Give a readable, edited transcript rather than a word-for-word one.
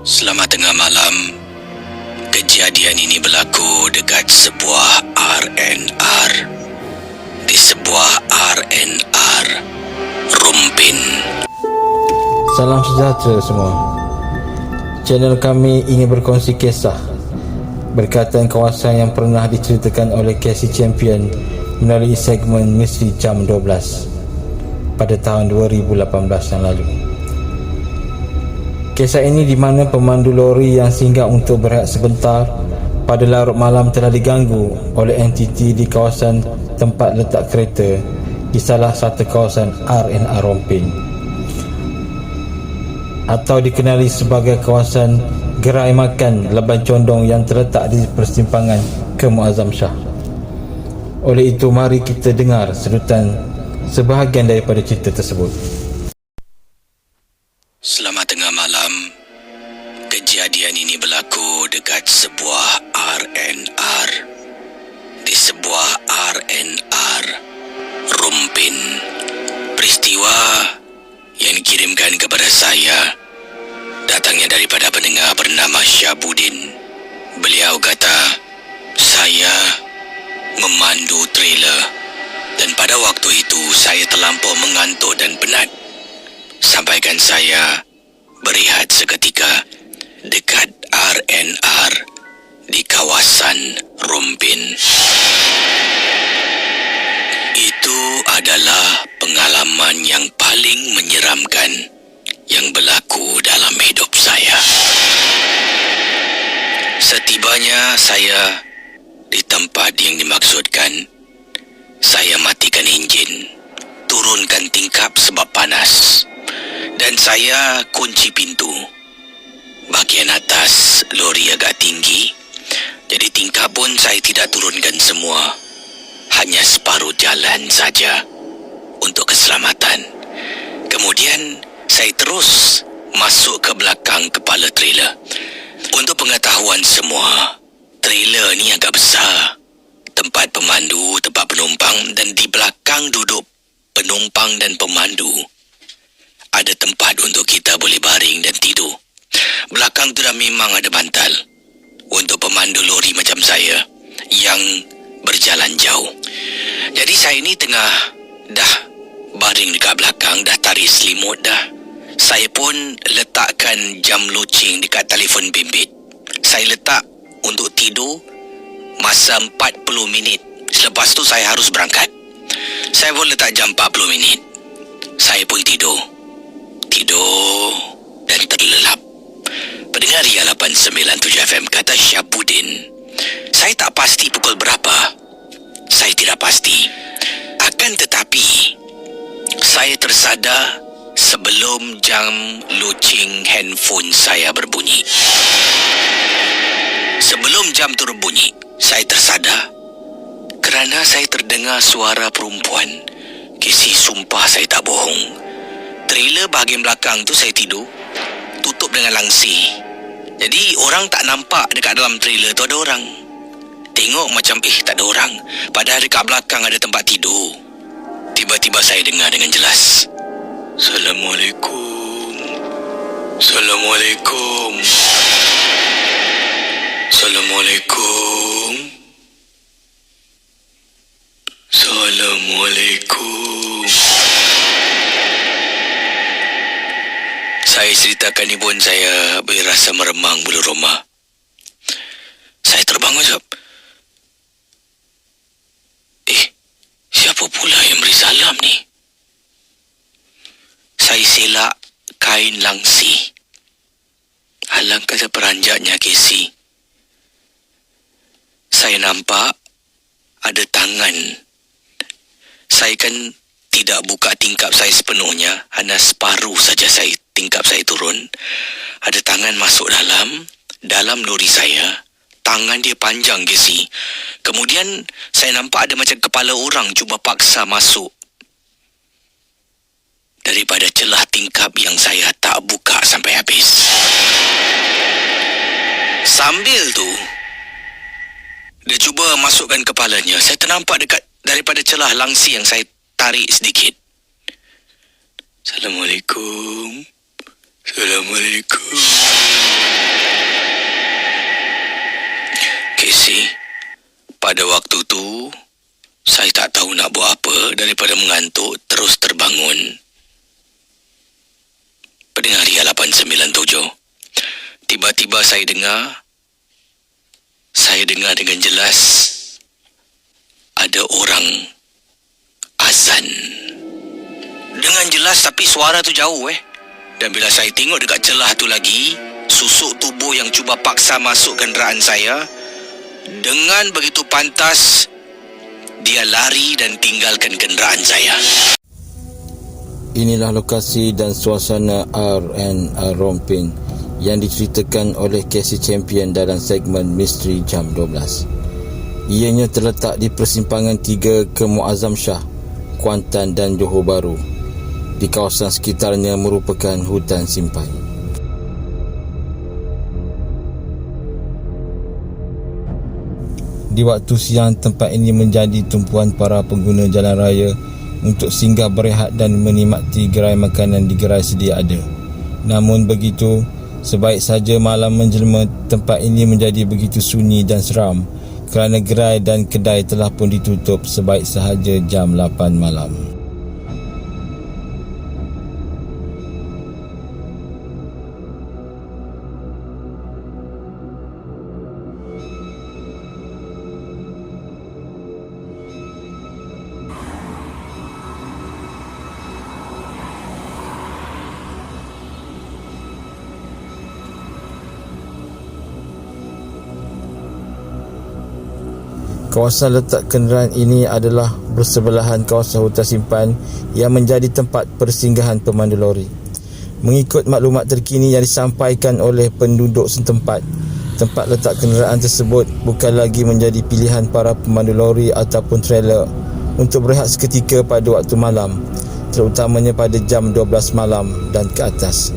Selamat tengah malam. Kejadian ini berlaku dekat sebuah R&R. Di sebuah R&R Rumpin. Salam sejahtera semua. Channel kami ingin berkongsi kisah berkaitan kawasan yang pernah diceritakan oleh Casey Champion melalui segmen Misteri Jam 12 pada tahun 2018 yang lalu. Kisah ini di mana pemandu lori yang singgah untuk berehat sebentar pada larut malam telah diganggu oleh entiti di kawasan tempat letak kereta di salah satu kawasan R&R Rompin, atau dikenali sebagai kawasan gerai makan Leban Condong yang terletak di persimpangan ke Muazzam Shah. Oleh itu, mari kita dengar sedutan sebahagian daripada cerita tersebut. Selamat tengah malam. Kejadian ini berlaku dekat sebuah R&R. Di sebuah R&R Rumpin. Peristiwa yang dikirimkan kepada saya datangnya daripada pendengar bernama Syabuddin. Beliau kata, saya memandu trailer dan pada waktu itu saya terlampau mengantuk dan penat. Sampaikan saya berehat seketika dekat R&R di kawasan Rumpin. Itu adalah pengalaman yang paling menyeramkan yang berlaku dalam hidup saya. Setibanya saya di tempat yang dimaksudkan, saya matikan enjin, turunkan tingkap sebab panas, dan saya kunci pintu. Bahagian atas lori agak tinggi, jadi tingkap pun saya tidak turunkan semua, hanya separuh jalan saja untuk keselamatan. Kemudian saya terus masuk ke belakang kepala trailer. Untuk pengetahuan semua, trailer ni agak besar. Tempat pemandu, tempat penumpang, dan di belakang duduk penumpang dan pemandu ada tempat untuk kita boleh baring dan tidur. Belakang tu dah memang ada bantal untuk pemandu lori macam saya yang berjalan jauh. Jadi saya ni tengah dah baring dekat belakang, dah tarik selimut dah. Saya pun letakkan jam loceng dekat telefon bimbit. Saya letak untuk tidur masa 40 minit. Selepas tu saya harus berangkat. Saya pun letak jam 40 minit. Saya pun tidur dan terlelap. Pendengar Ria 897 FM kata Syabuddin, saya tak pasti pukul berapa. Saya tidak pasti. Akan tetapi saya tersadar sebelum jam loceng handphone saya berbunyi. Sebelum jam tu berbunyi, saya tersadar kerana saya terdengar suara perempuan. Kisi, sumpah saya tak bohong. Trailer bahagian belakang tu saya tidur, tutup dengan langsir. Jadi orang tak nampak dekat dalam trailer tu ada orang. Tengok macam tak ada orang, padahal dekat belakang ada tempat tidur. Tiba-tiba saya dengar dengan jelas, Assalamualaikum. Assalamualaikum. Assalamualaikum. Assalamualaikum. Saya ceritakan ibu saya berasa meremang bulu roma. Saya terbangun sekejap. Siapa pula yang beri salam ni? Saya selak kain langsir. Alangkah seperanjatnya Casey. Saya nampak ada tangan. Saya kan tidak buka tingkap saya sepenuhnya, hanya separuh saja saya tingkap saya turun. Ada tangan masuk dalam lori saya. Tangan dia panjang, Casey. Kemudian saya nampak ada macam kepala orang cuba paksa masuk daripada celah tingkap yang saya tak buka sampai habis. Sambil tu dia cuba masukkan kepalanya, saya ternampak dekat daripada celah langsir yang saya tarik sedikit. Assalamualaikum. Assalamualaikum. Pada waktu tu, saya tak tahu nak buat apa daripada mengantuk terus terbangun. Pendengar Ria 897, tiba-tiba saya dengar dengan jelas ada orang azan. Dengan jelas tapi suara tu jauh Dan bila saya tengok dekat celah tu lagi, susuk tubuh yang cuba paksa masuk kenderaan saya, dengan begitu pantas dia lari dan tinggalkan kenderaan saya. Inilah lokasi dan suasana R&R Rompin yang diceritakan oleh Casey Champion dalam segmen Misteri Jam 12. Ianya terletak di persimpangan 3 ke Muazzam Shah, Kuantan dan Johor Bahru. Di kawasan sekitarnya merupakan hutan simpan. Di waktu siang, tempat ini menjadi tumpuan para pengguna jalan raya untuk singgah berehat dan menikmati gerai makanan di gerai sedia ada. Namun begitu, sebaik saja malam menjelma, tempat ini menjadi begitu sunyi dan seram kerana gerai dan kedai telah pun ditutup sebaik sahaja jam 8 malam. Kawasan letak kenderaan ini adalah bersebelahan kawasan hutan simpan yang menjadi tempat persinggahan pemandu lori. Mengikut maklumat terkini yang disampaikan oleh penduduk setempat, tempat letak kenderaan tersebut bukan lagi menjadi pilihan para pemandu lori ataupun trailer untuk berehat seketika pada waktu malam, terutamanya pada jam 12 malam dan ke atas.